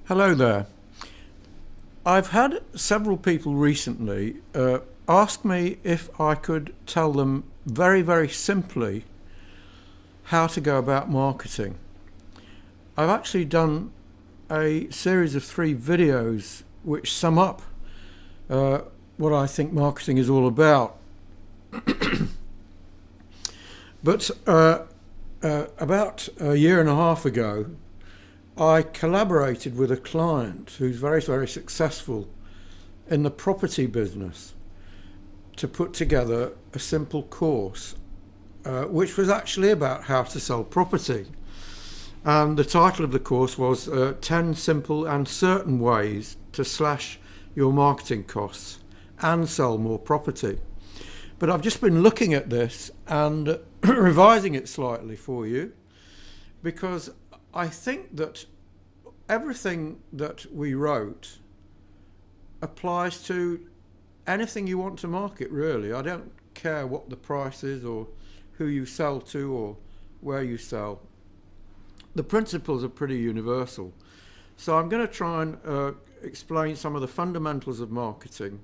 Hello there. I've had several people recently ask me if I could tell them very, very simply how to go about marketing. I've actually done a series of 3 videos which sum up what I think marketing is all about. But about a year and a half ago, I collaborated with a client who's very, very successful in the property business to put together a simple course which was actually about how to sell property. And the title of the course was 10 Simple and Certain Ways to Slash Your Marketing Costs and Sell More Property. But I've just been looking at this and revising it slightly for you, because I think that everything that we wrote applies to anything you want to market, really. I don't care what the price is or who you sell to or where you sell. The principles are pretty universal. So I'm going to try and explain some of the fundamentals of marketing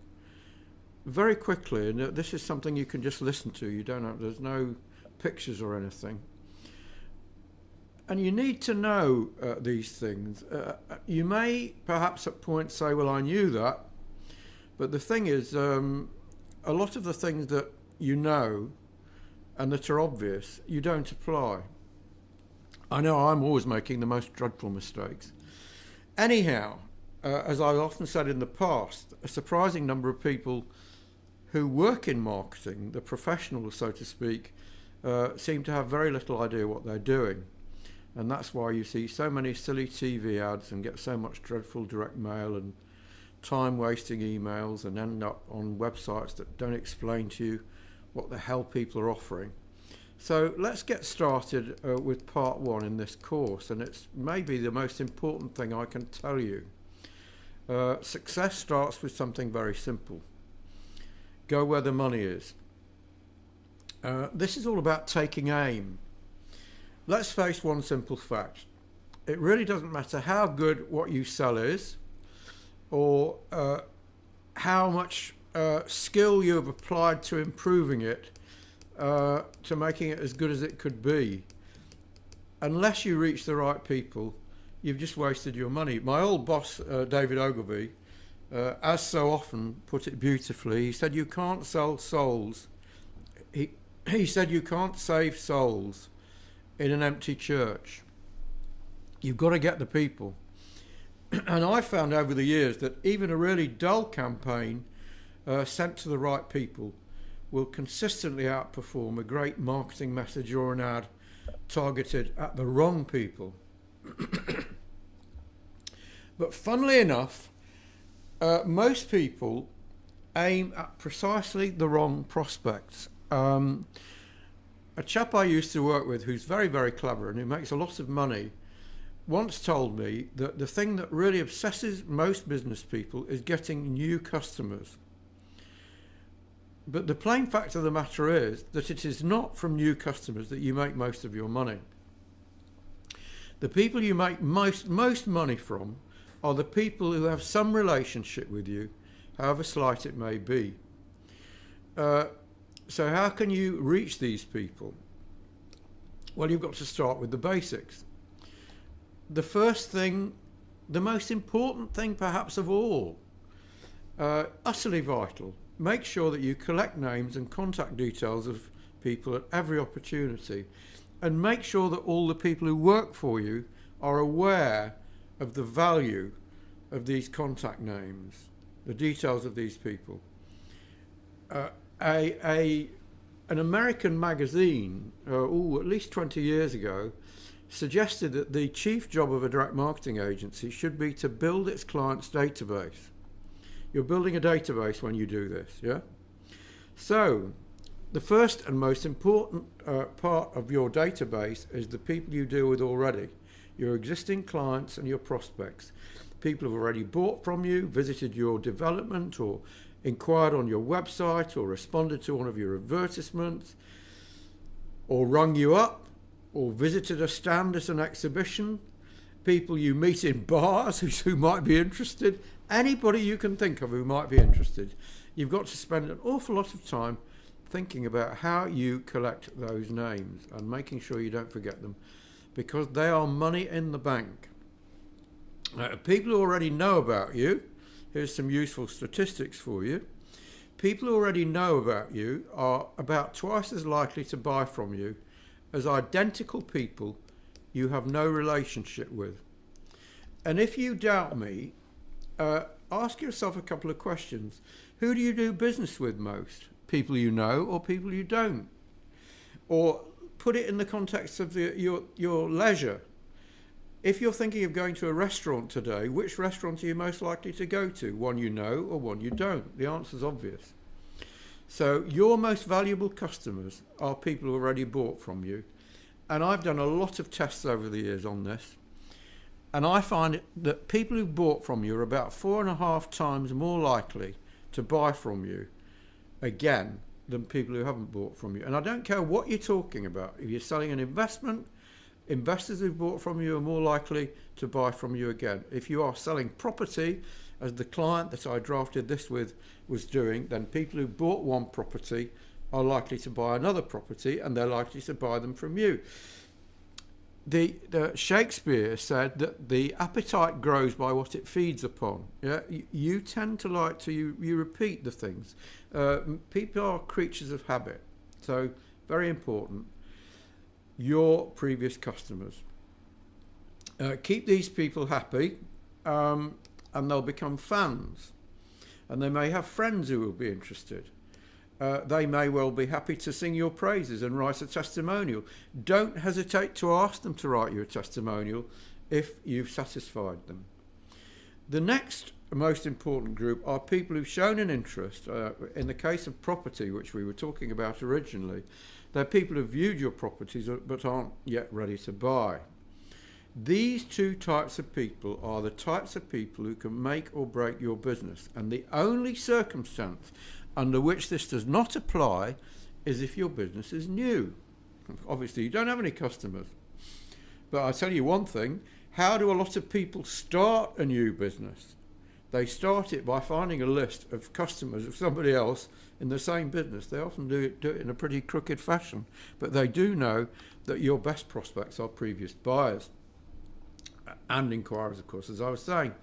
very quickly, and this is something you can just listen to. You don't have, there's no pictures or anything. And you need to know these things. You may perhaps at points say, well, I knew that. But the thing is, a lot of the things that you know and that are obvious, you don't apply. I know I'm always making the most dreadful mistakes. Anyhow, as I've often said in the past, a surprising number of people who work in marketing, the professionals, so to speak, seem to have very little idea what they're doing. And that's why you see so many silly TV ads and get so much dreadful direct mail and time-wasting emails and end up on websites that don't explain to you what the hell people are offering. So let's get started with part 1 in this course, and it's maybe the most important thing I can tell you. Success starts with something very simple. Go where the money is. This is all about taking aim. Let's face one simple fact. It really doesn't matter how good what you sell is, or how much skill you have applied to improving it, to making it as good as it could be. Unless you reach the right people, you've just wasted your money. My old boss, David Ogilvy, as so often put it beautifully. He said, you can't sell souls. He said, you can't save souls in an empty church. You've got to get the people. And I found over the years that even a really dull campaign sent to the right people will consistently outperform a great marketing message or an ad targeted at the wrong people. But funnily enough, most people aim at precisely the wrong prospects. A chap I used to work with who's very, very clever and who makes a lot of money once told me that the thing that really obsesses most business people is getting new customers. But the plain fact of the matter is that it is not from new customers that you make most of your money. The people you make most money from are the people who have some relationship with you, however slight it may be. So how can you reach these people? Well, you've got to start with the basics. The first thing, the most important thing perhaps of all, utterly vital, make sure that you collect names and contact details of people at every opportunity, and make sure that all the people who work for you are aware of the value of these contact names, the details of these people. An American magazine, at least 20 years ago, suggested that the chief job of a direct marketing agency should be to build its clients' database. You're building a database when you do this, yeah? So, the first and most important part of your database is the people you deal with already, your existing clients and your prospects. People who have already bought from you, visited your development, or inquired on your website, or responded to one of your advertisements, or rung you up, or visited a stand at an exhibition, people you meet in bars who might be interested, anybody you can think of who might be interested. You've got to spend an awful lot of time thinking about how you collect those names and making sure you don't forget them, because they are money in the bank. People who already know about you, here's some useful statistics for you. People who already know about you are about twice as likely to buy from you as identical people you have no relationship with. And if you doubt me, ask yourself a couple of questions. Who do you do business with most? People you know or people you don't? Or put it in the context of your leisure. If you're thinking of going to a restaurant today, which restaurant are you most likely to go to? One you know or one you don't? The answer's obvious. So your most valuable customers are people who already bought from you. And I've done a lot of tests over the years on this. And I find that people who bought from you are about 4.5 times more likely to buy from you again than people who haven't bought from you. And I don't care what you're talking about. If you're selling an investment, investors who bought from you are more likely to buy from you again. If you are selling property, as the client that I drafted this with was doing, then people who bought one property are likely to buy another property, and they're likely to buy them from you. The Shakespeare said that the appetite grows by what it feeds upon. Yeah, you tend to like to you repeat the things. People are creatures of habit, so very important. Your previous customers. Keep these people happy, and they'll become fans, and they may have friends who will be interested. They may well be happy to sing your praises and write a testimonial. Don't hesitate to ask them to write you a testimonial if you've satisfied them. The next most important group are people who've shown an interest. In the case of property, which we were talking about originally, they're people who've viewed your properties but aren't yet ready to buy. These two types of people are the types of people who can make or break your business, and the only circumstance under which this does not apply is if your business is new. Obviously, you don't have any customers. But I tell you one thing, how do a lot of people start a new business? They start it by finding a list of customers of somebody else in the same business. They often do it in a pretty crooked fashion, but they do know that your best prospects are previous buyers and inquirers, of course, as I was saying.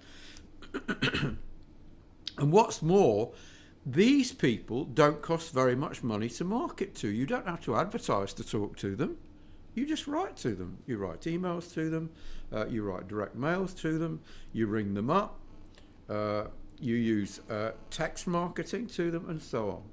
And what's more, these people don't cost very much money to market to. You don't have to advertise to talk to them. You just write to them. You write emails to them. You write direct mails to them. You ring them up. You use text marketing to them, and so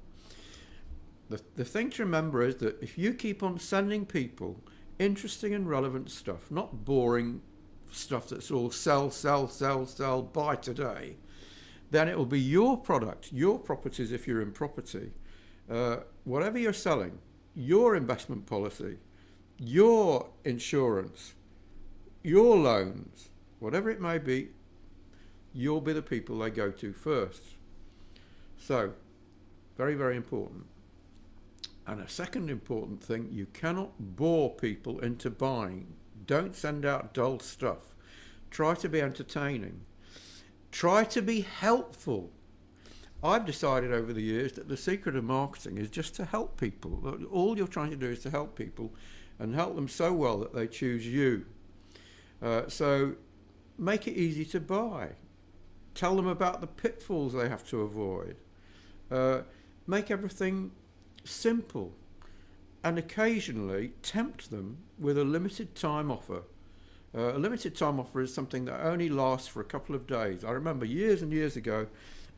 on. The thing to remember is that if you keep on sending people interesting and relevant stuff, not boring stuff that's all sell, buy today, then it will be your product, your properties if you're in property, whatever you're selling, your investment policy, your insurance, your loans, whatever it may be, you'll be the people they go to first. So, very, very important. And a second important thing, you cannot bore people into buying. Don't send out dull stuff. Try to be entertaining. Try to be helpful. I've decided over the years that the secret of marketing is just to help people. All you're trying to do is to help people and help them so well that they choose you. So make it easy to buy. Tell them about the pitfalls they have to avoid. Make everything simple. And occasionally tempt them with a limited time offer. A limited time offer is something that only lasts for a couple of days. I remember years and years ago,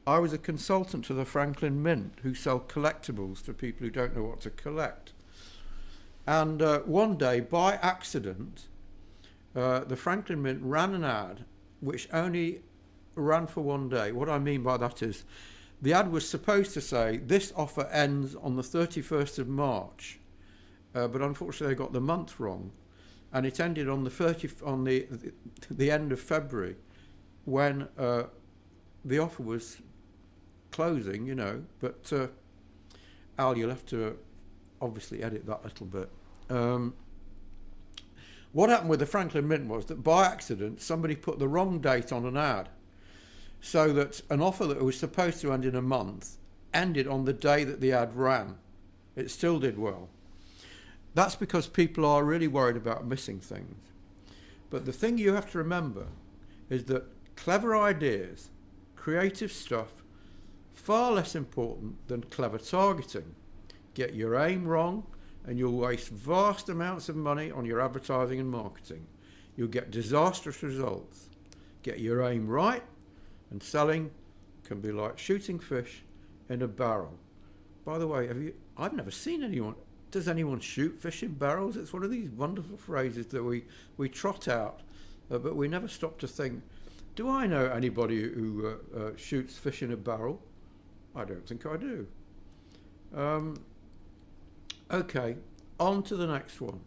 I was a consultant to the Franklin Mint who sell collectibles to people who don't know what to collect. And one day, by accident, the Franklin Mint ran an ad which only ran for one day. What I mean by that is the ad was supposed to say, this offer ends on the 31st of March, but unfortunately they got the month wrong. And it ended on the end of February, when the offer was closing, you know. But Al, you'll have to obviously edit that little bit. What happened with the Franklin Mint was that by accident somebody put the wrong date on an ad, so that an offer that was supposed to end in a month ended on the day that the ad ran. It still did well. That's because people are really worried about missing things. But the thing you have to remember is that clever ideas, creative stuff, far less important than clever targeting. Get your aim wrong and you'll waste vast amounts of money on your advertising and marketing. You'll get disastrous results. Get your aim right, and selling can be like shooting fish in a barrel. By the way, I've never seen anyone. Does anyone shoot fish in barrels? It's one of these wonderful phrases that we trot out, but we never stop to think, do I know anybody who shoots fish in a barrel? I don't think I do. Okay, on to the next one.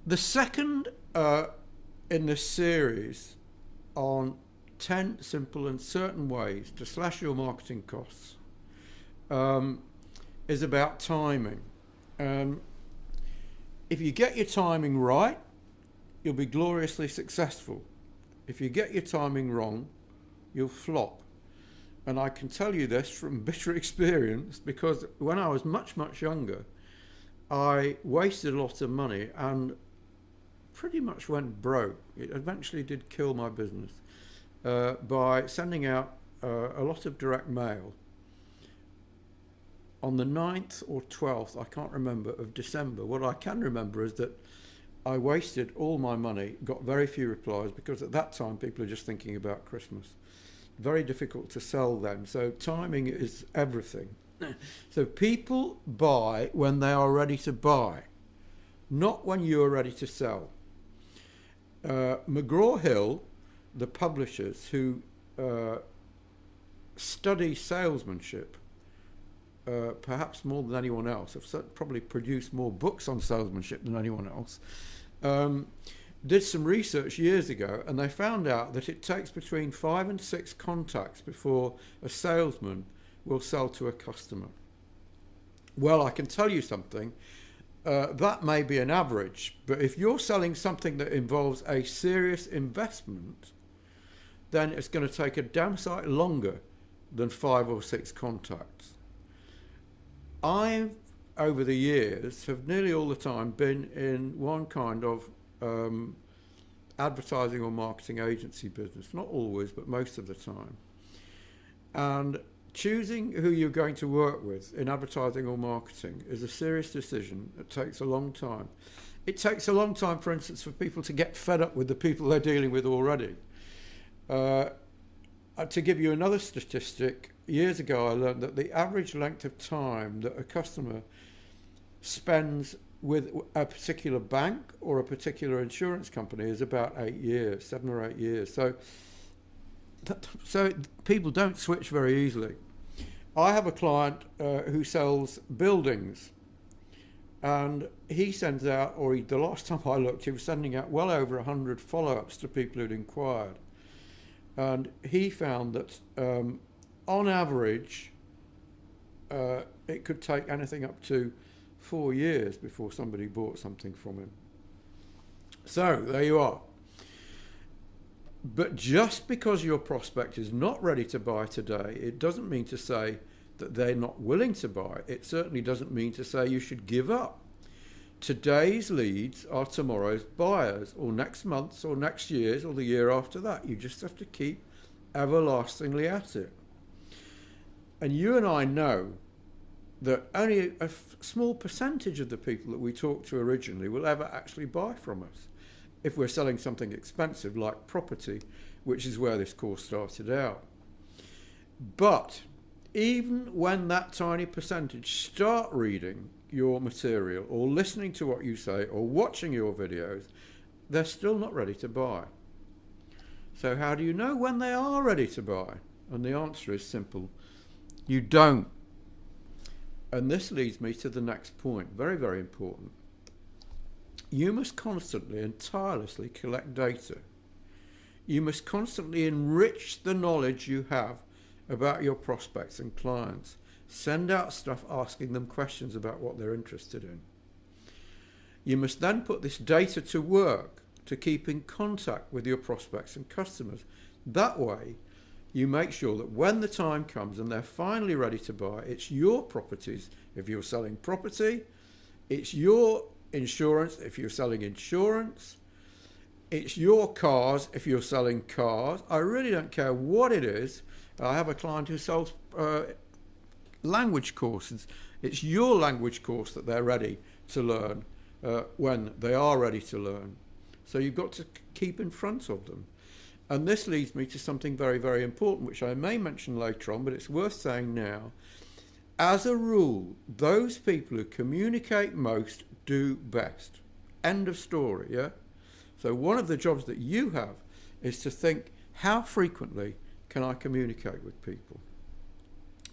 The second in this series on 10 simple and certain ways to slash your marketing costs is about timing. If you get your timing right, you'll be gloriously successful. If you get your timing wrong, you'll flop. And I can tell you this from bitter experience, because when I was much, much younger, I wasted a lot of money and pretty much went broke. It eventually did kill my business by sending out a lot of direct mail. On the 9th or 12th, I can't remember, of December, what I can remember is that I wasted all my money, got very few replies, because at that time people are just thinking about Christmas. Very difficult to sell then, so timing is everything. So people buy when they are ready to buy, not when you are ready to sell. McGraw-Hill, the publishers who study salesmanship, perhaps more than anyone else, have probably produced more books on salesmanship than anyone else, did some research years ago, and they found out that it takes between 5 and 6 contacts before a salesman will sell to a customer. Well, I can tell you something, that may be an average, but if you're selling something that involves a serious investment, then it's going to take a damn sight longer than 5 or 6 contacts. I've, over the years, have nearly all the time been in one kind of advertising or marketing agency business. Not always, but most of the time. And choosing who you're going to work with in advertising or marketing is a serious decision. It takes a long time. It takes a long time, for instance, for people to get fed up with the people they're dealing with already. To give you another statistic, years ago I learned that the average length of time that a customer spends with a particular bank or a particular insurance company is about 8 years, 7 or 8 years. So people don't switch very easily. I have a client who sells buildings, and he sends out, or the last time I looked, he was sending out well over 100 follow-ups to people who'd inquired. And he found that on average, it could take anything up to 4 years before somebody bought something from him. So there you are. But just because your prospect is not ready to buy today, it doesn't mean to say that they're not willing to buy. It certainly doesn't mean to say you should give up. Today's leads are tomorrow's buyers, or next month's, or next year's, or the year after that. You just have to keep everlastingly at it. And you and I know that only a small percentage of the people that we talk to originally will ever actually buy from us if we're selling something expensive like property, which is where this course started out. But even when that tiny percentage start reading your material or listening to what you say or watching your videos, they're still not ready to buy. So how do you know when they are ready to buy? And the answer is simple. You don't. And this leads me to the next point, very, very important. You must constantly and tirelessly collect data. You must constantly enrich the knowledge you have about your prospects and clients. Send out stuff asking them questions about what they're interested in. You must then put this data to work to keep in contact with your prospects and customers. That way, you make sure that when the time comes and they're finally ready to buy, it's your properties if you're selling property, it's your insurance if you're selling insurance, it's your cars if you're selling cars. I really don't care what it is. I have a client who sells language courses. It's your language course that they're ready to learn when they are ready to learn. So you've got to keep in front of them. And this leads me to something very, very important, which I may mention later on, but it's worth saying now. As a rule, those people who communicate most do best. End of story, yeah? So one of the jobs that you have is to think, how frequently can I communicate with people?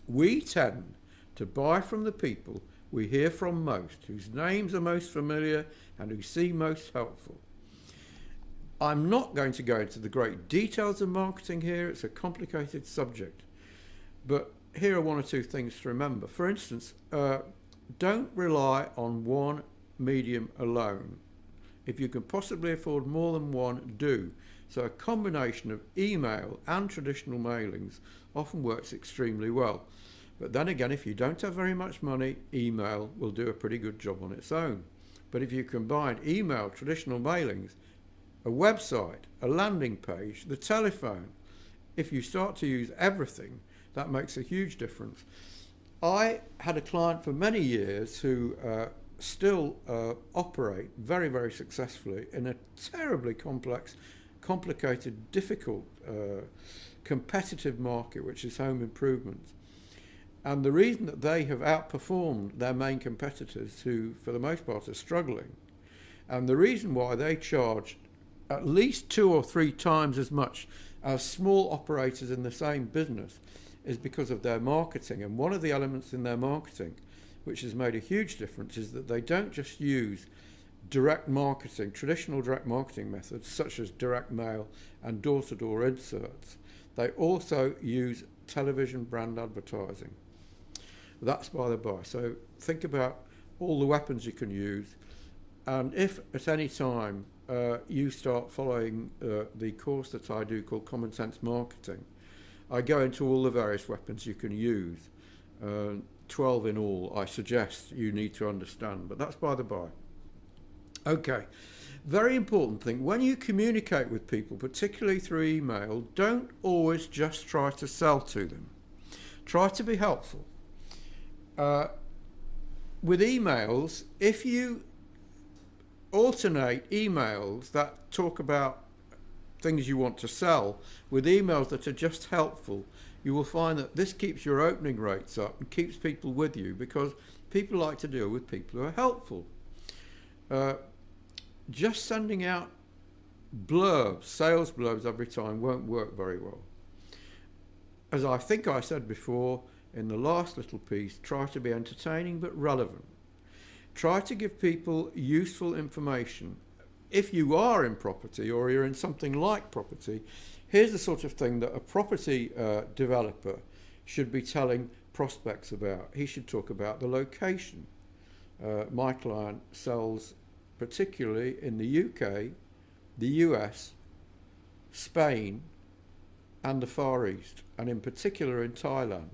We tend to buy from the people we hear from most, whose names are most familiar and who seem most helpful. I'm not going to go into the great details of marketing here. It's a complicated subject. But here are one or two things to remember. For instance, don't rely on one medium alone. If you can possibly afford more than one, do. So a combination of email and traditional mailings often works extremely well. But then again, if you don't have very much money, email will do a pretty good job on its own. But if you combine email, traditional mailings, a website, a landing page, the telephone, if you start to use everything, that makes a huge difference. I had a client for many years who still operate very, very successfully in a terribly complex, complicated, difficult, competitive market, which is home improvement. And the reason that they have outperformed their main competitors, who for the most part are struggling, and the reason why they charge at least 2 or 3 times as much as small operators in the same business, is because of their marketing. And one of the elements in their marketing which has made a huge difference is that they don't just use direct marketing, traditional direct marketing methods such as direct mail and door-to-door inserts. They also use television brand advertising. That's by the by. So think about all the weapons you can use, and if at any time you start following the course that I do called Common Sense Marketing, I go into all the various weapons you can use. 12 in all, I suggest you need to understand, but that's by the by. Okay, very important thing, when you communicate with people, particularly through email, don't always just try to sell to them. Try to be helpful. With emails, if you alternate emails that talk about things you want to sell with emails that are just helpful, you will find that this keeps your opening rates up and keeps people with you, because people like to deal with people who are helpful. Just sending out blurbs, sales blurbs every time won't work very well. As I think I said before in the last little piece, try to be entertaining but relevant. Try to give people useful information. If you are in property or you're in something like property, here's the sort of thing that a property developer should be telling prospects about. He should talk about the location. My client sells particularly in the UK, the US, Spain, and the Far East, and in particular in Thailand.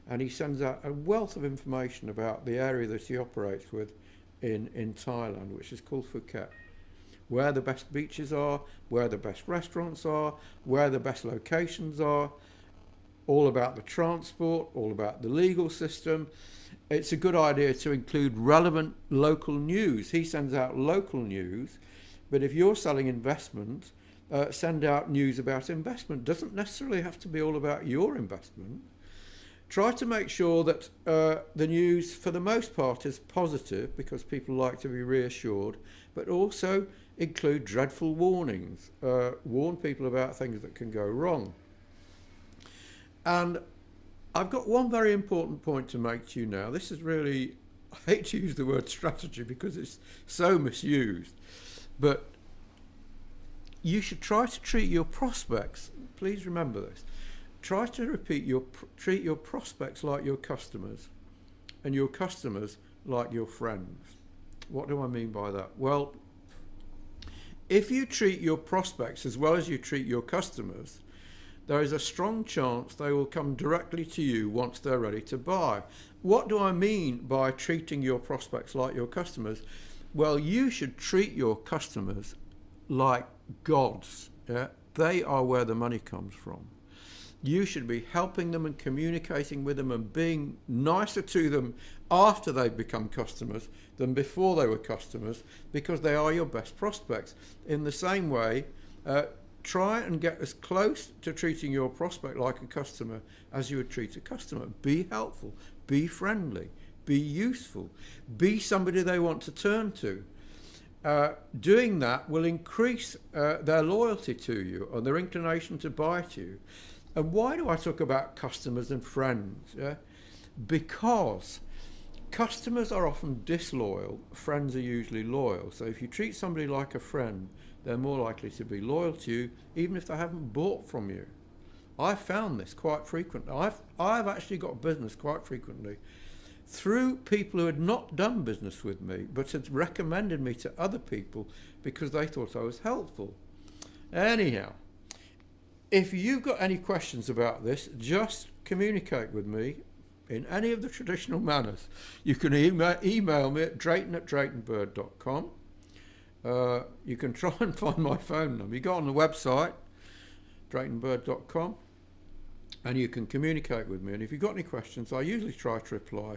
And he sends out a wealth of information about the area that he operates with in Thailand, which is called Phuket. Where the best beaches are, where the best restaurants are, where the best locations are, all about the transport, all about the legal system. It's a good idea to include relevant local news. He sends out local news, but if you're selling investment, send out news about investment. Doesn't necessarily have to be all about your investment. Try to make sure that the news, for the most part, is positive, because people like to be reassured, but also include dreadful warnings. Warn people about things that can go wrong. And I've got one very important point to make to you now. This is really, I hate to use the word strategy because it's so misused, but you should try to treat your prospects, please remember this, try to treat your prospects like your customers, and your customers like your friends. What do I mean by that? Well, if you treat your prospects as well as you treat your customers, there is a strong chance they will come directly to you once they're ready to buy. What do I mean by treating your prospects like your customers? Well, you should treat your customers like gods. Yeah? They are where the money comes from. You should be helping them and communicating with them and being nicer to them after they've become customers than before they were customers, because they are your best prospects. In the same way, try and get as close to treating your prospect like a customer as you would treat a customer. Be helpful, be friendly, be useful, be somebody they want to turn to. Doing that will increase their loyalty to you and their inclination to buy to you. And why do I talk about customers and friends? Because customers are often disloyal, friends are usually loyal. So if you treat somebody like a friend, they're more likely to be loyal to you, even if they haven't bought from you. I've found this quite frequently. I've actually got business quite frequently through people who had not done business with me, but had recommended me to other people because they thought I was helpful. Anyhow, if you've got any questions about this, just communicate with me in any of the traditional manners. You can email me at drayton@draytonbird.com. You can try and find my phone number. You go on the website, draytonbird.com, and you can communicate with me. And if you've got any questions, I usually try to reply,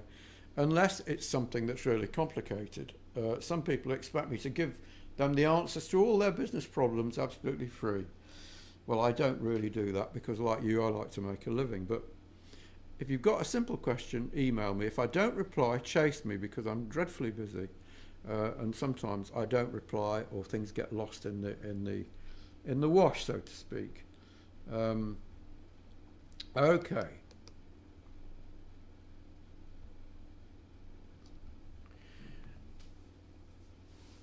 unless it's something that's really complicated. Some people expect me to give them the answers to all their business problems absolutely free. Well, I don't really do that because, like you, I like to make a living. But if you've got a simple question, email me. If I don't reply, chase me, because I'm dreadfully busy, and sometimes I don't reply, or things get lost in the wash, so to speak. Okay.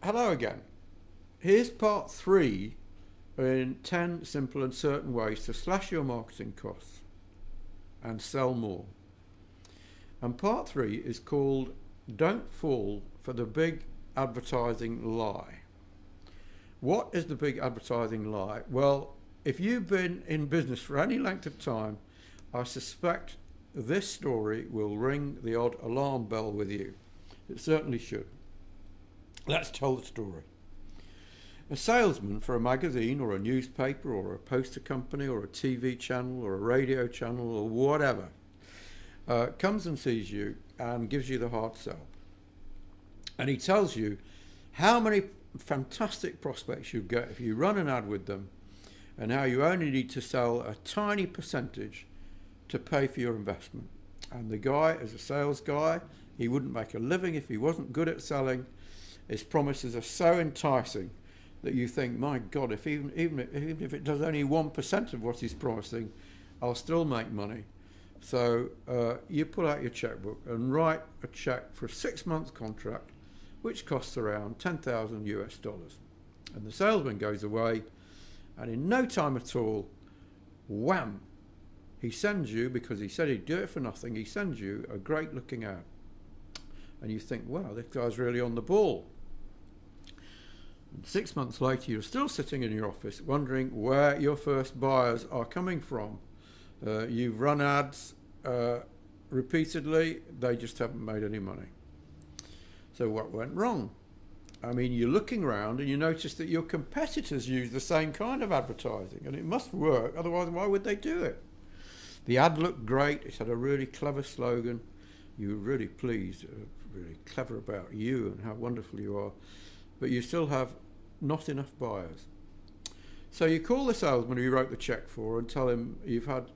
Hello again. Here's part 3 in 10 simple and certain ways to slash your marketing costs and sell more. And part 3 is called Don't Fall for the Big Advertising Lie. What is the big advertising lie? Well, if you've been in business for any length of time, I suspect this story will ring the odd alarm bell with you. It certainly should. Let's tell the story. A salesman for a magazine or a newspaper or a poster company or a TV channel or a radio channel or whatever comes and sees you and gives you the hard sell. And he tells you how many fantastic prospects you get if you run an ad with them, and how you only need to sell a tiny percentage to pay for your investment. And the guy, as a sales guy, he wouldn't make a living if he wasn't good at selling. His promises are so enticing that you think, my God, if even if it does only 1% of what he's promising, I'll still make money. So you pull out your checkbook and write a check for a 6-month contract, which costs around $10,000 US. And the salesman goes away, and in no time at all, wham, he sends you, because he said he'd do it for nothing, he sends you a great looking ad. And you think, wow, this guy's really on the ball. And 6 months later, you're still sitting in your office wondering where your first buyers are coming from. You've run ads repeatedly, they just haven't made any money. So what went wrong? I mean, you're looking around and you notice that your competitors use the same kind of advertising, and it must work, otherwise why would they do it? The ad looked great, it had a really clever slogan, you were really pleased, really clever about you and how wonderful you are, but you still have not enough buyers. So you call the salesman who you wrote the check for and tell him you've had,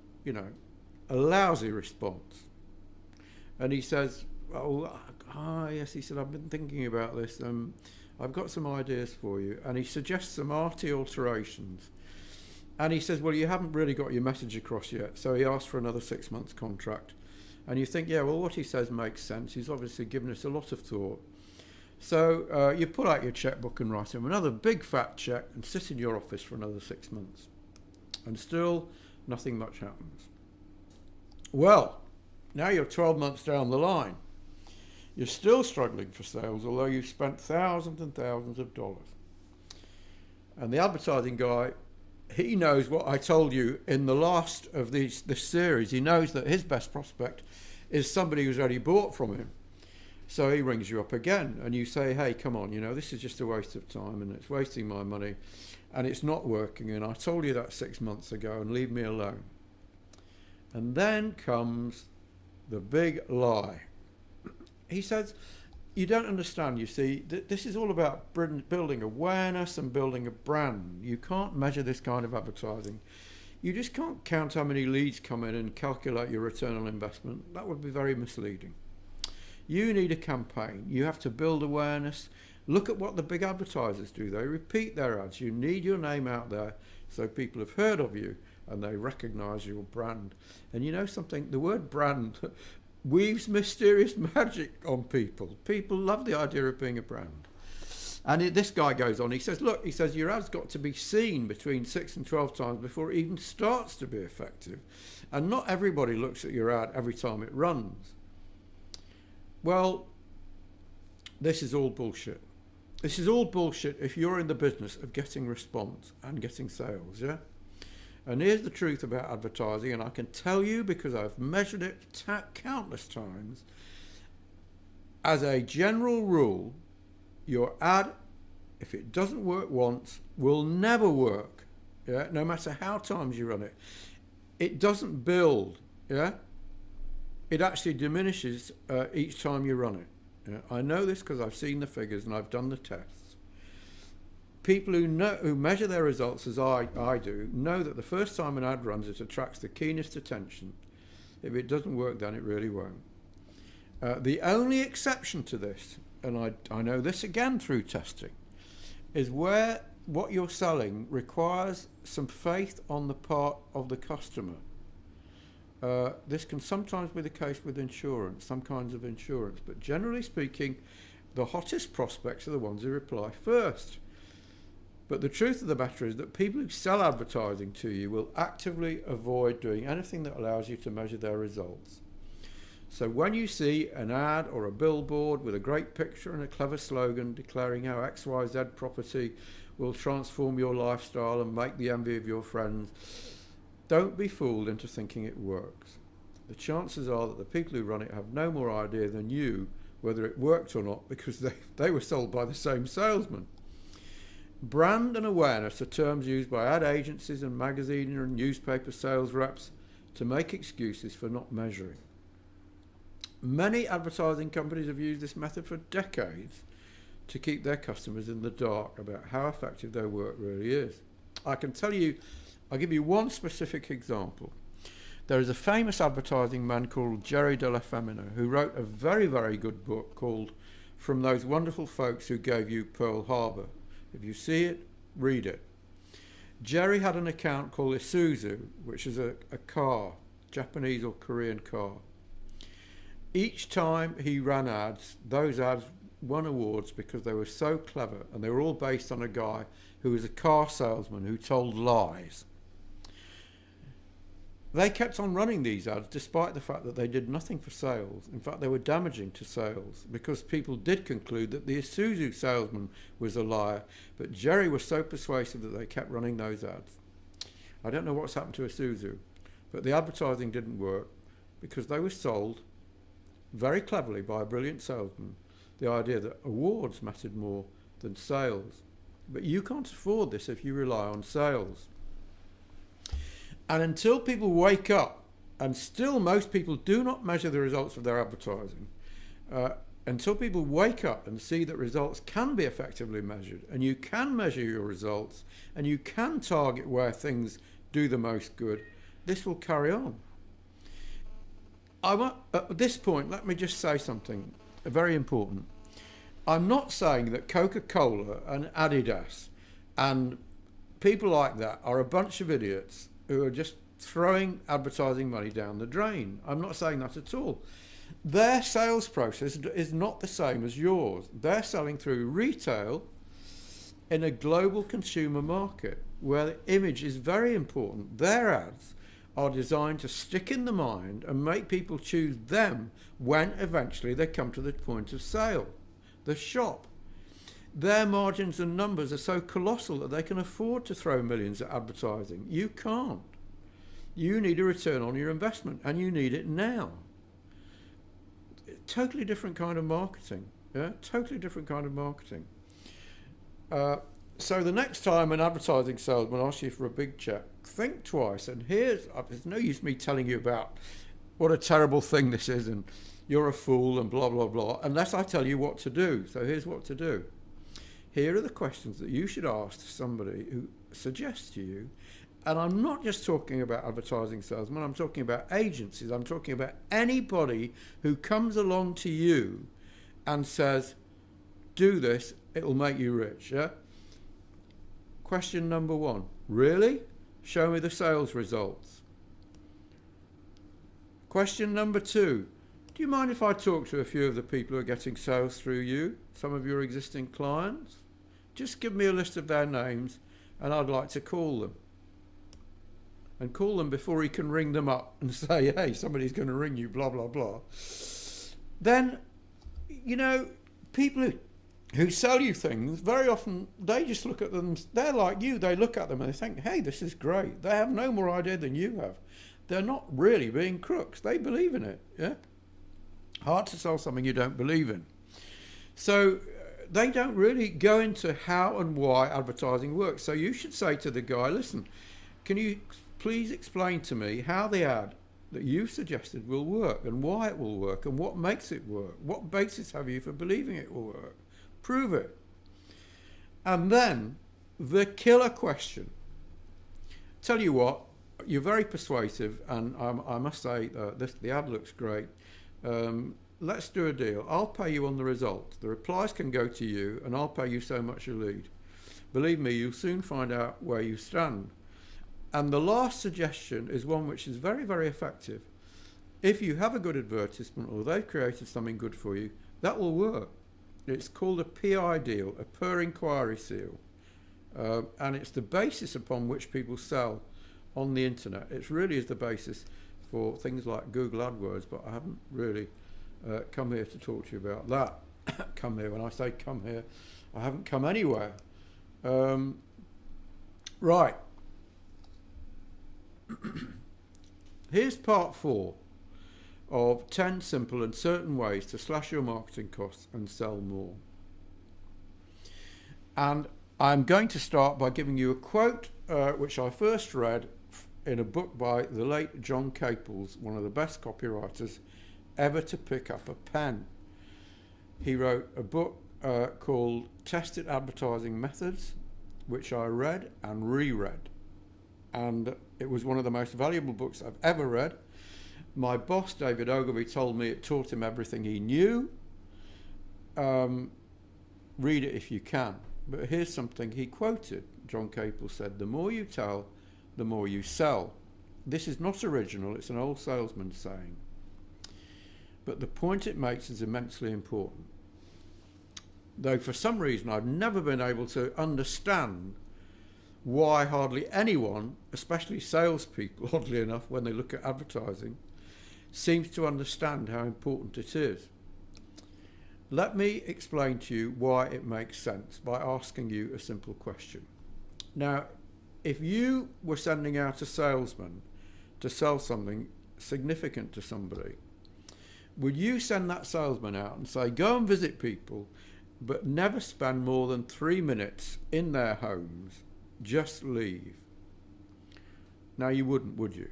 a lousy response. And he says, yes, he said, I've been thinking about this. I've got some ideas for you. And he suggests some arty alterations. And he says, well, you haven't really got your message across yet. So he asks for another 6 months contract. And you think, yeah, well, what he says makes sense. He's obviously given us a lot of thought. So you pull out your checkbook and write him another big fat check and sit in your office for another 6 months. And still nothing much happens. Well, now you're 12 months down the line. You're still struggling for sales, although you've spent thousands and thousands of dollars. And the advertising guy, he knows what I told you in the last of this series. He knows that his best prospect is somebody who's already bought from him. So he rings you up again and you say, hey, come on, this is just a waste of time and it's wasting my money and it's not working, and I told you that 6 months ago, and leave me alone. And then comes the big lie. He says, you don't understand, you see, this is all about building awareness and building a brand. You can't measure this kind of advertising. You just can't count how many leads come in and calculate your return on investment. That would be very misleading. You need a campaign. You have to build awareness. Look at what the big advertisers do. They repeat their ads. You need your name out there so people have heard of you and they recognise your brand. And you know something? The word brand weaves mysterious magic on people. People love the idea of being a brand. And this guy goes on, he says, look, your ad's got to be seen between 6 and 12 times before it even starts to be effective. And not everybody looks at your ad every time it runs. Well, this is all bullshit. This is all bullshit if you're in the business of getting response and getting sales, yeah? And here's the truth about advertising, and I can tell you because I've measured it countless times. As a general rule, your ad, if it doesn't work once, will never work, yeah? No matter how times you run it. It doesn't build, yeah? It actually diminishes each time you run it. Yeah? I know this because I've seen the figures and I've done the tests. People who measure their results as I do know that the first time an ad runs, it attracts the keenest attention. If it doesn't work, then it really won't. The only exception to this, and I know this again through testing, is where what you're selling requires some faith on the part of the customer. This can sometimes be the case with insurance, some kinds of insurance, but generally speaking, the hottest prospects are the ones who reply first. But the truth of the matter is that people who sell advertising to you will actively avoid doing anything that allows you to measure their results. So when you see an ad or a billboard with a great picture and a clever slogan declaring how XYZ property will transform your lifestyle and make the envy of your friends, don't be fooled into thinking it works. The chances are that the people who run it have no more idea than you whether it worked or not, because they were sold by the same salesman. Brand and awareness are terms used by ad agencies and magazine and newspaper sales reps to make excuses for not measuring. Many advertising companies have used this method for decades to keep their customers in the dark about how effective their work really is. I'll give you one specific example. There is a famous advertising man called Jerry De La Femina who wrote a very, very good book called From Those Wonderful Folks Who Gave You Pearl Harbor. If you see it, read it. Jerry had an account called Isuzu, which is a car, Japanese or Korean car. Each time he ran ads, those ads won awards because they were so clever, and they were all based on a guy who was a car salesman who told lies. They kept on running these ads despite the fact that they did nothing for sales. In fact, they were damaging to sales because people did conclude that the Isuzu salesman was a liar, but Jerry was so persuasive that they kept running those ads. I don't know what's happened to Isuzu, but the advertising didn't work because they were sold very cleverly by a brilliant salesman the idea that awards mattered more than sales. But you can't afford this if you rely on sales. And until people wake up, and still most people do not measure the results of their advertising, until people wake up and see that results can be effectively measured, and you can measure your results, and you can target where things do the most good, this will carry on. At this point, let me just say something very important. I'm not saying that Coca-Cola and Adidas and people like that are a bunch of idiots who are just throwing advertising money down the drain. I'm not saying that at all. Their sales process is not the same as yours. They're selling through retail in a global consumer market where the image is very important. Their ads are designed to stick in the mind and make people choose them when eventually they come to the point of sale, the shop. Their margins and numbers are so colossal that they can afford to throw millions at advertising. You can't. You need a return on your investment, and you need it now. Totally different kind of marketing. Yeah, totally different kind of marketing. So the next time an advertising salesman asks you for a big check, think twice. And there's no use me telling you about what a terrible thing this is and you're a fool and blah, blah, blah, unless I tell you what to do. So here's what to do. Here are the questions that you should ask to somebody who suggests to you. And I'm not just talking about advertising salesmen, I'm talking about agencies, I'm talking about anybody who comes along to you and says, do this, it'll make you rich. Yeah? Question number 1, really? Show me the sales results. Question number 2, do you mind if I talk to a few of the people who are getting sales through you, some of your existing clients? Just give me a list of their names and I'd like to call them. And call them before he can ring them up and say, hey, somebody's going to ring you, blah, blah, blah. Then, you know, people who sell you things, very often they just look at them, they're like you, they look at them and they think, hey, this is great. They have no more idea than you have. They're not really being crooks. They believe in it, yeah? Hard to sell something you don't believe in. So they don't really go into how and why advertising works. So you should say to the guy, listen, can you please explain to me how the ad that you've suggested will work and why it will work and what makes it work? What basis have you for believing it will work? Prove it. And then the killer question. Tell you what, you're very persuasive, and I must say the ad looks great. Let's do a deal. I'll pay you on the results. The replies can go to you, and I'll pay you so much a lead. Believe me, you'll soon find out where you stand. And the last suggestion is one which is very, very effective. If you have a good advertisement or they've created something good for you, that will work. It's called a PI deal, a per inquiry seal. And it's the basis upon which people sell on the internet. It really is the basis for things like Google AdWords, but I haven't really come here to talk to you about that. Come here, when I say come here, I haven't come anywhere. Right. Here's part 4 of 10 simple and certain ways to slash your marketing costs and sell more. And I'm going to start by giving you a quote which I first read in a book by the late John Caples, one of the best copywriters ever to pick up a pen. He wrote a book called Tested Advertising Methods, which I read and reread. And it was one of the most valuable books I've ever read. My boss, David Ogilvy, told me it taught him everything he knew. Read it if you can. But here's something he quoted. John Caples said, the more you tell, the more you sell. This is not original, it's an old salesman saying. But the point it makes is immensely important. Though for some reason I've never been able to understand why hardly anyone, especially salespeople, oddly enough, when they look at advertising, seems to understand how important it is. Let me explain to you why it makes sense by asking you a simple question. Now, if you were sending out a salesman to sell something significant to somebody, would you send that salesman out and say, go and visit people, but never spend more than 3 minutes in their homes? Just leave. Now you wouldn't, would you?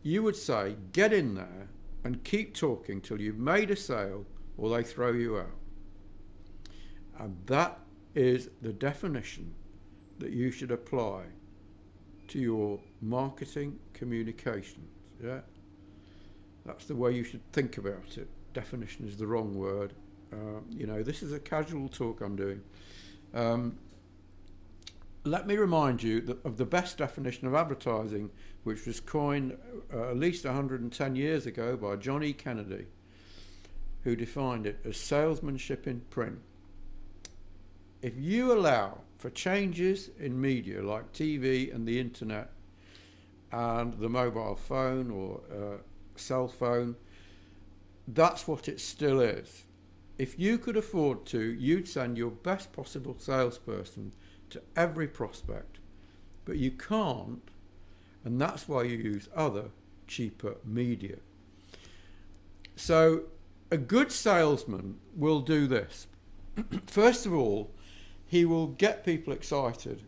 You would say, get in there and keep talking till you've made a sale or they throw you out. And that is the definition that you should apply to your marketing communications. Yeah, that's the way you should think about it. Definition is the wrong word. You know, this is a casual talk I'm doing. Let me remind you of the best definition of advertising, which was coined at least 110 years ago by John E. Kennedy, who defined it as salesmanship in print. If you allow for changes in media like TV and the internet, and the mobile phone or cell phone, that's what it still is. If you could afford to, you'd send your best possible salesperson to every prospect, but you can't, and that's why you use other cheaper media. So a good salesman will do this. First of all, he will get people excited,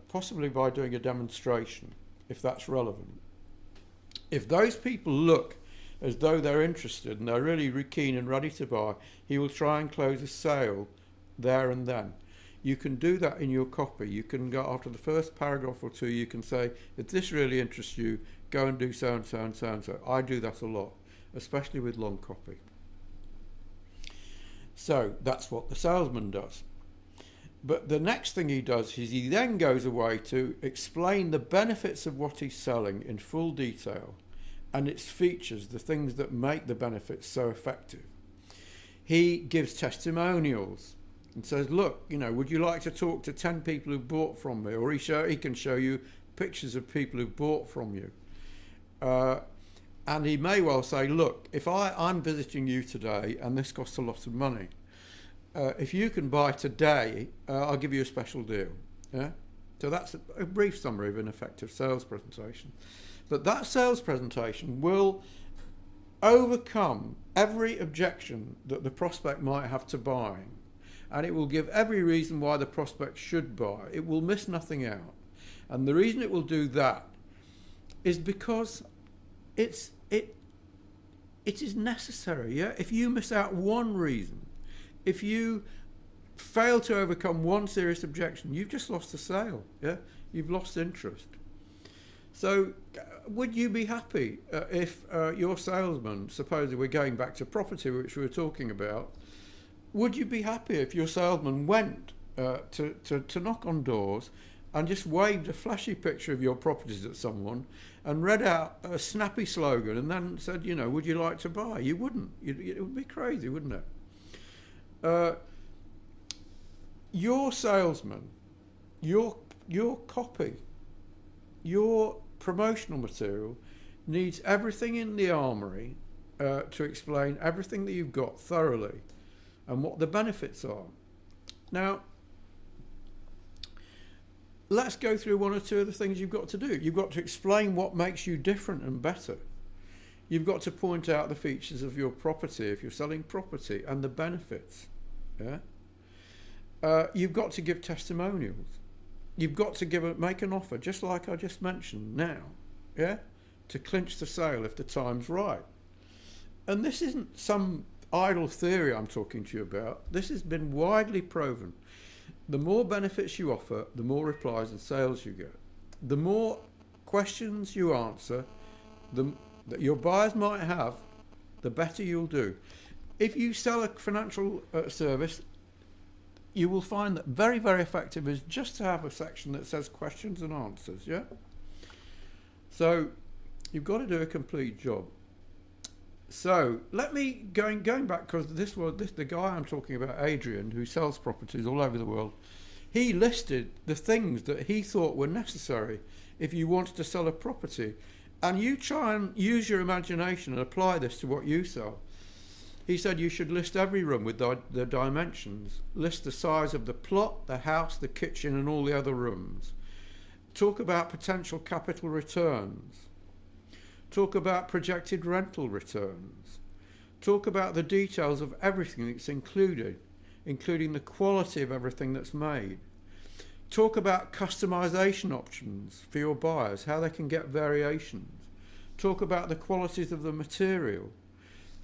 possibly by doing a demonstration, if that's relevant. If those people look as though they're interested and they're really keen and ready to buy, he will try and close a sale there and then. You can do that in your copy. You can go after the first paragraph or two, you can say, if this really interests you, go and do so and so and so and so. I do that a lot, especially with long copy. So that's what the salesman does. But the next thing he does is he then goes away to explain the benefits of what he's selling in full detail and its features, the things that make the benefits so effective. He gives testimonials and says, look, would you like to talk to 10 people who bought from me? Or he can show you pictures of people who bought from you. And he may well say, look, if I'm visiting you today and this costs a lot of money, if you can buy today, I'll give you a special deal. Yeah? So that's a brief summary of an effective sales presentation. But that sales presentation will overcome every objection that the prospect might have to buying. And it will give every reason why the prospect should buy. It will miss nothing out. And the reason it will do that is because it is necessary. Yeah? If you miss out one reason, if you fail to overcome one serious objection, you've just lost the sale. Yeah? You've lost interest. So would you be happy if your salesman, supposedly we're going back to property, which we were talking about, would you be happy if your salesman went to knock on doors and just waved a flashy picture of your properties at someone and read out a snappy slogan and then said, would you like to buy? You wouldn't. It would be crazy, wouldn't it? Your salesman, your copy, your promotional material needs everything in the armory to explain everything that you've got thoroughly and what the benefits are. Now, let's go through one or two of the things you've got to do. You've got to explain what makes you different and better. You've got to point out the features of your property if you're selling property and the benefits. Yeah? You've got to give testimonials. You've got to make an offer, just like I just mentioned now, yeah, to clinch the sale if the time's right. And this isn't some idle theory I'm talking to you about. This has been widely proven. The more benefits you offer, the more replies and sales you get. The more questions you answer that your buyers might have, the better you'll do. If you sell a financial service, you will find that very, very effective is just to have a section that says questions and answers, yeah? So you've got to do a complete job. So let me, going back, because the guy I'm talking about, Adrian, who sells properties all over the world, he listed the things that he thought were necessary if you wanted to sell a property. And you try and use your imagination and apply this to what you sell. He said you should list every room with the dimensions, list the size of the plot, the house, the kitchen and all the other rooms. Talk about potential capital returns. Talk about projected rental returns. Talk about the details of everything that's included, including the quality of everything that's made. Talk about customization options for your buyers, how they can get variations. Talk about the qualities of the material.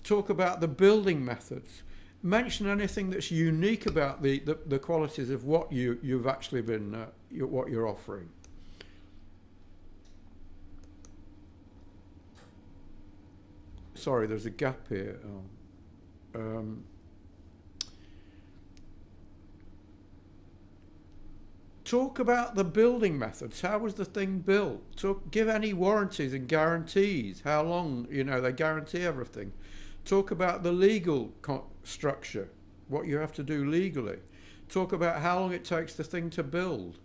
Talk about the building methods. Mention anything that's unique about the qualities of what you've actually been, what you're offering. Sorry, there's a gap here. Talk about the building methods. How was the thing built? Give any warranties and guarantees. How long, they guarantee everything. Talk about the legal structure, what you have to do legally. Talk about how long it takes the thing to build.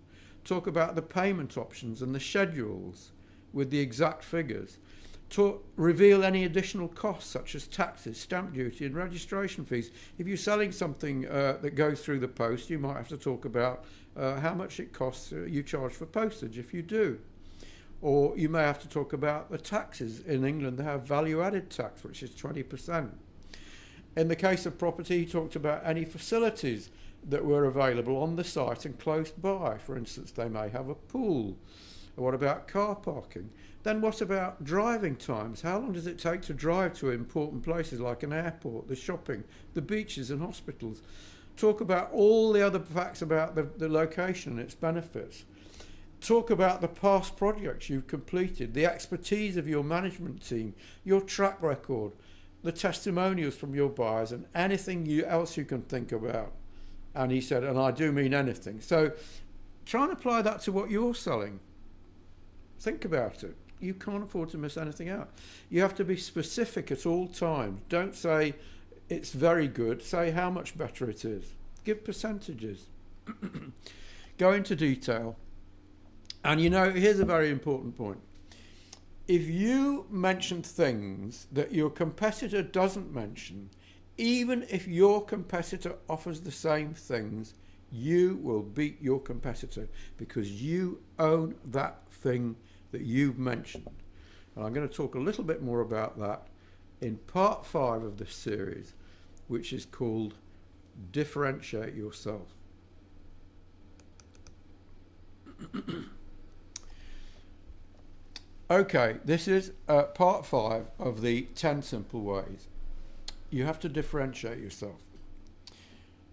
Talk about the payment options and the schedules. with the exact figures. To reveal any additional costs such as taxes, stamp duty and registration fees. If you're selling something that goes through the post, you might have to talk about how much it costs you charge for postage if you do. Or you may have to talk about the taxes. In England they have value-added tax, which is 20%. In the case of property, he talked about any facilities that were available on the site and close by. For instance, they may have a pool. What about car parking? Then what about driving times? How long does it take to drive to important places like an airport, the shopping, the beaches and hospitals? Talk about all the other facts about the location and its benefits. Talk about the past projects you've completed, the expertise of your management team, your track record, the testimonials from your buyers and anything else you can think about. And he said, and I do mean anything. So try and apply that to what you're selling. Think about it. You can't afford to miss anything out. You have to be specific at all times. Don't say it's very good. Say how much better it is. Give percentages. Go into detail. And here's a very important point. If you mention things that your competitor doesn't mention, even if your competitor offers the same things, you will beat your competitor because you own that thing that you've mentioned. And I'm going to talk a little bit more about that in part 5 of this series, which is called Differentiate Yourself. Okay, this is part 5 of the 10 simple ways. You have to differentiate yourself.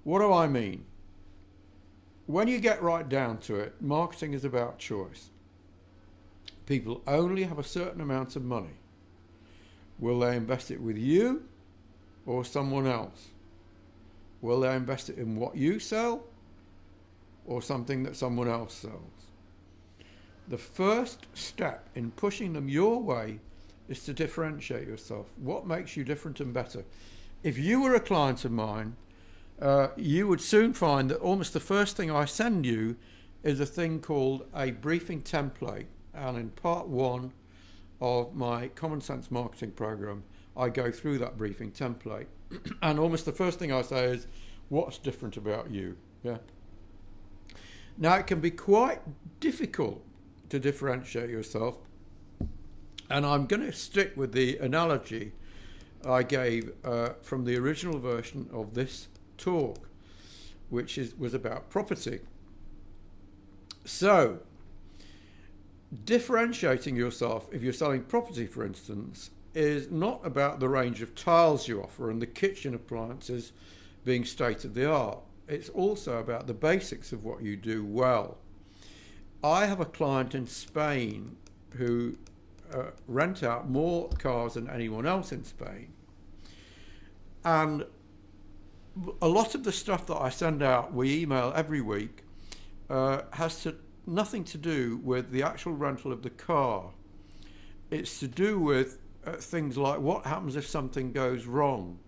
What do I mean? When you get right down to it, marketing is about choice. People only have a certain amount of money. Will they invest it with you or someone else? Will they invest it in what you sell or something that someone else sells? The first step in pushing them your way is to differentiate yourself. What makes you different and better? If you were a client of mine, you would soon find that almost the first thing I send you is a thing called a briefing template. And in part 1 of my Common Sense Marketing program, I go through that briefing template. And almost the first thing I say is, what's different about you? Yeah. Now, it can be quite difficult to differentiate yourself. And I'm going to stick with the analogy I gave from the original version of this talk, which was about property. So, differentiating yourself, if you're selling property for instance, is not about the range of tiles you offer and the kitchen appliances being state of the art. It's also about the basics of what you do well. I have a client in Spain who rent out more cars than anyone else in Spain, and a lot of the stuff that I send out, we email every week, has nothing to do with the actual rental of the car. It's to do with things like what happens if something goes wrong.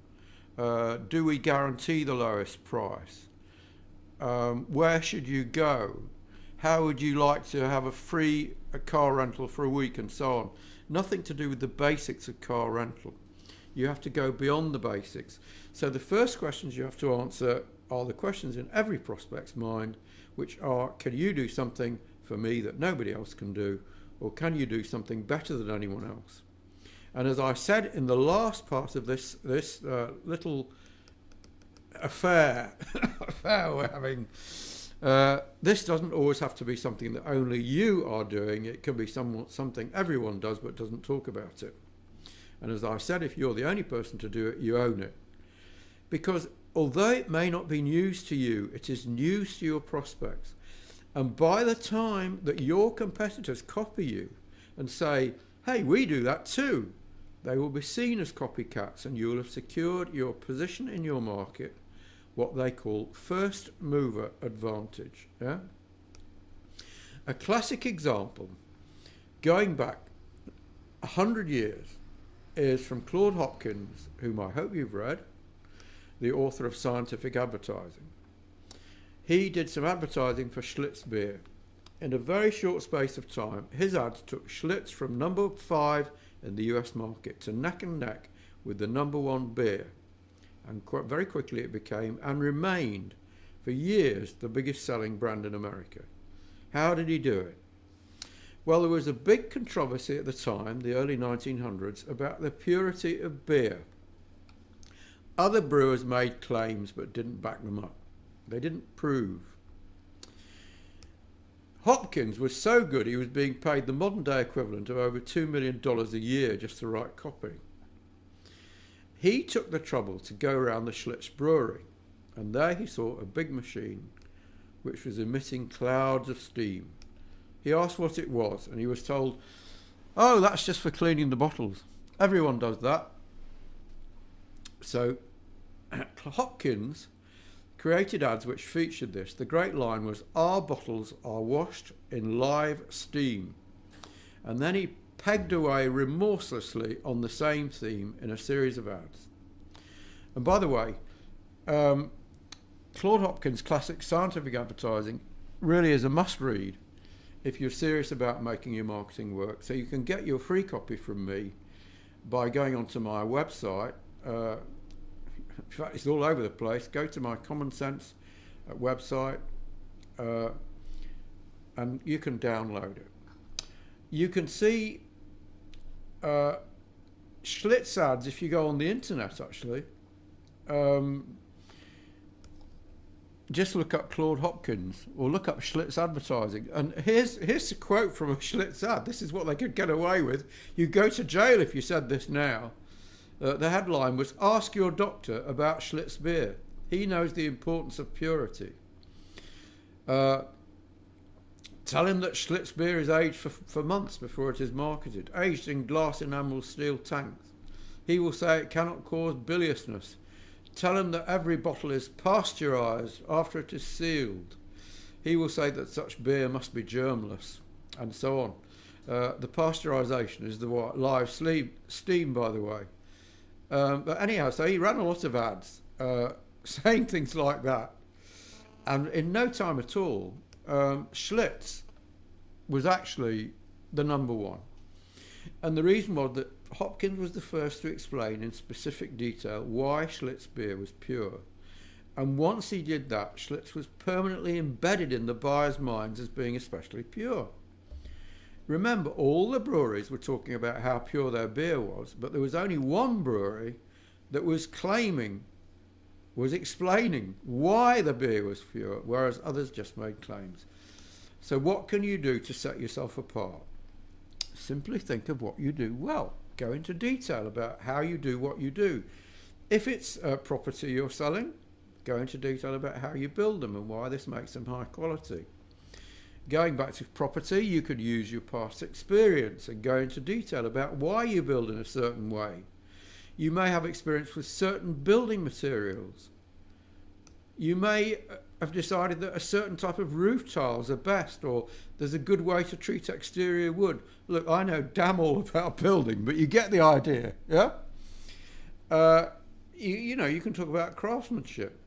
Do we guarantee the lowest price? Where should you go? How would you like to have a free car rental for a week and so on? Nothing to do with the basics of car rental. You have to go beyond the basics. So the first questions you have to answer are the questions in every prospect's mind, which are, can you do something for me that nobody else can do, or can you do something better than anyone else? And as I said in the last part of this little affair we're having, this doesn't always have to be something that only you are doing. It can be something everyone does but doesn't talk about it. And as I said, if you're the only person to do it, you own it. Because although it may not be news to you, it is news to your prospects. And by the time that your competitors copy you and say, hey, we do that too, they will be seen as copycats, and you will have secured your position in your market, what they call first mover advantage. Yeah? A classic example, going back 100 years, is from Claude Hopkins, whom I hope you've read, the author of Scientific Advertising. He did some advertising for Schlitz beer, In a very short space of time, his ads took Schlitz from number 5 in the US market to neck and neck with the number 1 beer. And very quickly it became, and remained for years, the biggest selling brand in America. How did he do it? Well, there was a big controversy at the time, the early 1900s, about the purity of beer. Other brewers made claims but didn't back them up. They didn't prove. Hopkins was so good he was being paid the modern day equivalent of over $2 million a year just to write copy. He took the trouble to go around the Schlitz brewery, and there he saw a big machine which was emitting clouds of steam. He asked what it was, and he was told, "Oh, that's just for cleaning the bottles. Everyone does that." So Hopkins created ads which featured this. The great line was, "Our bottles are washed in live steam." And then he pegged away remorselessly on the same theme in a series of ads. And by the way, Claude Hopkins' classic scientific advertising really is a must-read if you're serious about making your marketing work. So you can get your free copy from me by going onto my website. In fact, it's all over the place. Go to my Common Sense website and you can download it. You can see Schlitz ads if you go on the internet, actually. Just look up Claude Hopkins or look up Schlitz advertising. And here's a quote from a Schlitz ad. This is what they could get away with. You go to jail if you said this now. The headline was, "Ask your doctor about Schlitz beer. He knows the importance of purity." Tell him that Schlitz beer is aged for months before it is marketed, aged in glass enamel steel tanks. He will say it cannot cause biliousness. Tell him that every bottle is pasteurized after it is sealed. He will say that such beer must be germless, and so on. The pasteurization is the live steam, by the way. But anyhow, so he ran a lot of ads saying things like that. And in no time at all, Schlitz was actually the number 1. And the reason was that Hopkins was the first to explain in specific detail why Schlitz beer was pure. And once he did that, Schlitz was permanently embedded in the buyers' minds as being especially pure. Remember, all the breweries were talking about how pure their beer was, but there was only one brewery that was explaining why the beer was pure, whereas others just made claims. So what can you do to set yourself apart? Simply think of what you do well. Go into detail about how you do what you do. If it's a property you're selling, go into detail about how you build them and why this makes them high quality. Going back to property, you could use your past experience and go into detail about why you build in a certain way. You may have experience with certain building materials. You may have decided that a certain type of roof tiles are best, or there's a good way to treat exterior wood. Look, I know damn all about building, but you get the idea, yeah? You can talk about craftsmanship.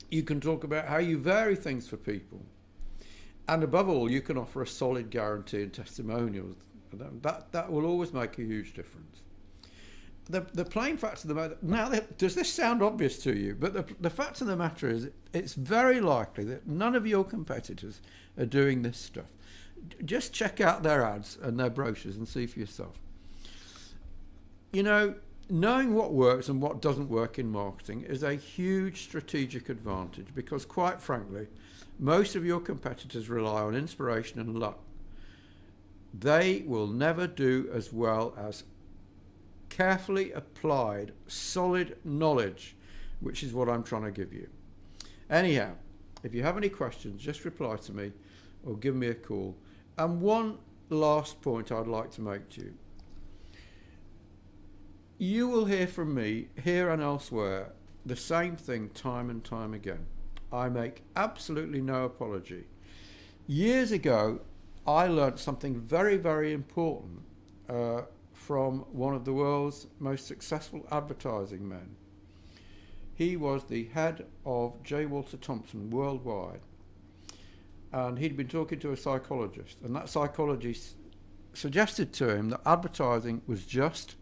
You can talk about how you vary things for people. And above all, you can offer a solid guarantee and testimonials. That will always make a huge difference. The plain fact of the matter, now, does this sound obvious to you? But the fact of the matter is, it's very likely that none of your competitors are doing this stuff. Just check out their ads and their brochures and see for yourself. Knowing what works and what doesn't work in marketing is a huge strategic advantage because, quite frankly, most of your competitors rely on inspiration and luck. They will never do as well as carefully applied, solid knowledge, which is what I'm trying to give you. Anyhow, if you have any questions, just reply to me or give me a call. And one last point I'd like to make to you. You will hear from me, here and elsewhere, the same thing time and time again. I make absolutely no apology. Years ago, I learnt something very, very important from one of the world's most successful advertising men. He was the head of J. Walter Thompson worldwide. and he'd been talking to a psychologist, and that psychologist suggested to him that advertising was just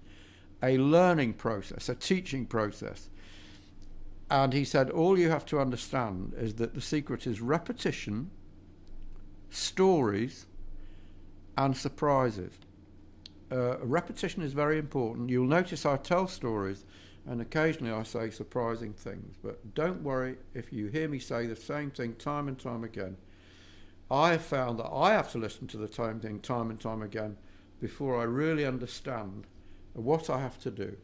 a learning process, a teaching process. And he said, all you have to understand is that the secret is repetition, stories, and surprises. Repetition is very important. You'll notice I tell stories, and occasionally I say surprising things, but don't worry if you hear me say the same thing time and time again. I have found that I have to listen to the same thing time and time again before I really understand what I have to do.